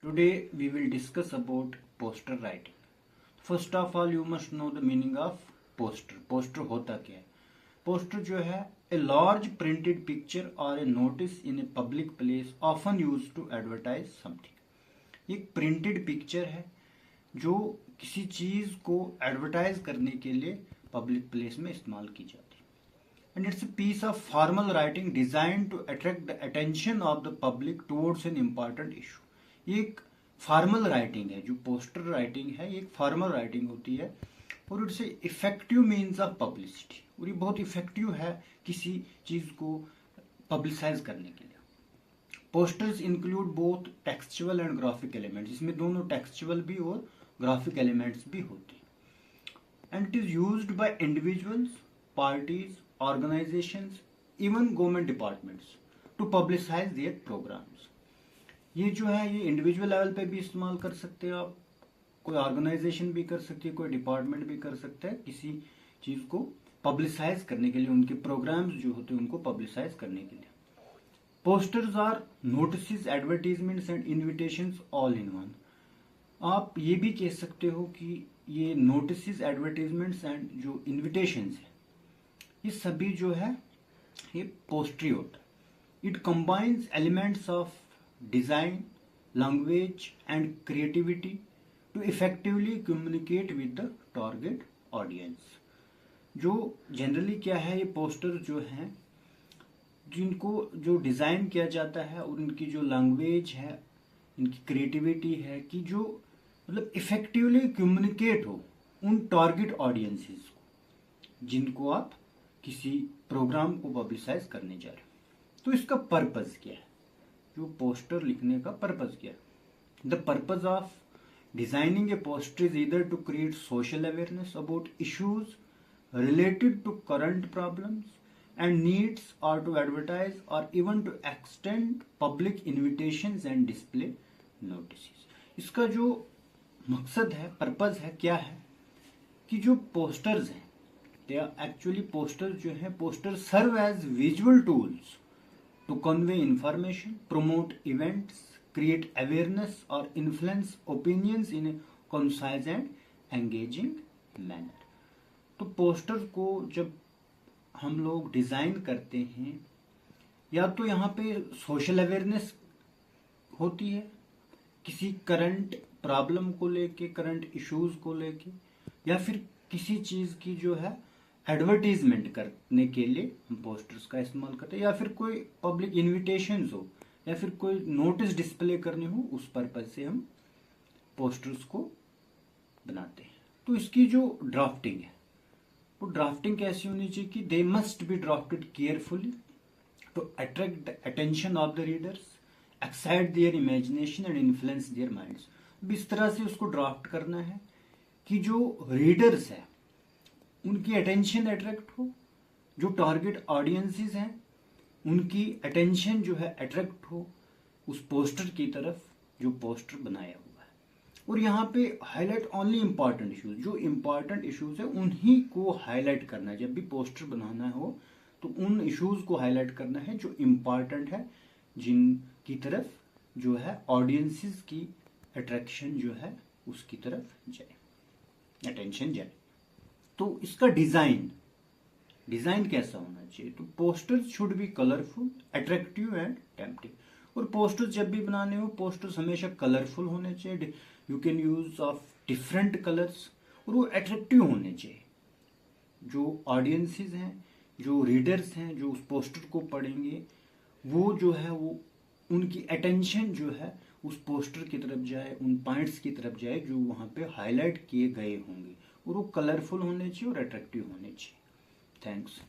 Today we will discuss about poster writing. First of all, you must know the meaning of poster. Poster होता क्या है? Poster जो है a large printed picture or a notice in a public place often used to advertise something. एक printed picture है जो किसी चीज को एडवर्टाइज करने के लिए पब्लिक प्लेस में इस्तेमाल की जाती है and it's a piece of formal writing designed to attract the attention of the public towards an important issue. ये एक फॉर्मल राइटिंग है, जो पोस्टर राइटिंग है ये एक फॉर्मल राइटिंग होती है और it's effective means of publicity, और ये बहुत इफेक्टिव है किसी चीज को पब्लिसाइज करने के लिए। Posters include both textual and graphic elements, इसमें दोनों टेक्सचुअल भी और ग्राफिक एलिमेंट्स भी होते हैं and it is used by individuals, parties, organisations, even government departments to publicise their programmes. ये जो है ये इंडिविजुअल लेवल पे भी इस्तेमाल कर सकते हैं आप, कोई ऑर्गेनाइजेशन भी कर सकती है, कोई डिपार्टमेंट भी कर सकता है किसी चीज को पब्लिसाइज करने के लिए, उनके प्रोग्राम्स जो होते हैं उनको पब्लिसाइज करने के लिए। Posters or notice, advertisements and invitations all in one. आप ये भी कह सकते हो कि ये नोटिस, एडवर्टीजमेंट्स एंड जो इन्विटेशंस है ये सभी जो है ये पोस्ट्री होता है। It combines elements of design, language and creativity to effectively communicate with the target audience। जो जनरली क्या है, ये पोस्टर जो हैं जिनको जो डिजाइन किया जाता है और उनकी जो लैंग्वेज है, इनकी क्रिएटिविटी है कि जो मतलब इफेक्टिवली कम्युनिकेट हो उन टारगेट ऑडियंसेस को जिनको आप किसी प्रोग्राम को पब्लिसाइज करने जा रहे हो। तो इसका पर्पस क्या है, जो पोस्टर लिखने का पर्पस क्या है? The purpose of designing a poster is either to create social awareness about issues related to current problems and needs, or to advertise or even to extend public invitations and display notice. इसका जो मकसद है, purpose है, क्या है कि जो posters हैं दे आर एक्चुअली पोस्टर्स जो है poster serve as visual tools to convey information, promote events, create awareness or influence opinions in a concise and engaging manner। तो पोस्टर को जब हम लोग डिजाइन करते हैं या तो यहाँ पे सोशल अवेयरनेस होती है किसी करंट प्रॉब्लम को लेके, करंट इश्यूज को लेके, या फिर किसी चीज की जो है एडवर्टीजमेंट करने के लिए हम पोस्टर्स का इस्तेमाल करते हैं, या फिर कोई पब्लिक इन्विटेशंस हो या फिर कोई नोटिस डिस्प्ले करनी हो, उस पर्पज से हम पोस्टर्स को बनाते हैं। तो इसकी जो ड्राफ्टिंग है वो ड्राफ्टिंग कैसी होनी चाहिए कि they must be drafted carefully to attract the attention of the readers, excite their imagination and influence their minds. इस तरह से उसको ड्राफ्ट करना है कि जो रीडर्स है उनकी अटेंशन अट्रैक्ट हो, जो टारगेट ऑडियंसेस हैं उनकी अटेंशन जो है अट्रैक्ट हो उस पोस्टर की तरफ जो पोस्टर बनाया हुआ है। और यहाँ पे हाईलाइट ओनली इंपॉर्टेंट इश्यूज, जो इंपॉर्टेंट इश्यूज है उन्हीं को हाईलाइट करना है। जब भी पोस्टर बनाना हो तो उन इश्यूज को हाईलाइट करना है जो इंपॉर्टेंट है, जिनकी तरफ जो है ऑडियंसेस की अट्रैक्शन जो है उसकी तरफ जाए, अटेंशन जाए। तो इसका डिजाइन कैसा होना चाहिए? तो posters should be colourful, attractive and tempting. और पोस्टर्स जब भी बनाने हो, पोस्टर्स हमेशा कलरफुल होने चाहिए, you can use of different colours, और वो अट्रैक्टिव होने चाहिए। जो ऑडियंसेस हैं, जो रीडर्स हैं, जो उस पोस्टर को पढ़ेंगे, वो जो है वो उनकी अटेंशन जो है उस पोस्टर की तरफ जाए, उन पॉइंट्स की तरफ जाए जो वहां पे हाईलाइट किए गए होंगे, और वो कलरफुल होने चाहिए और अट्रैक्टिव होने चाहिए। थैंक्स।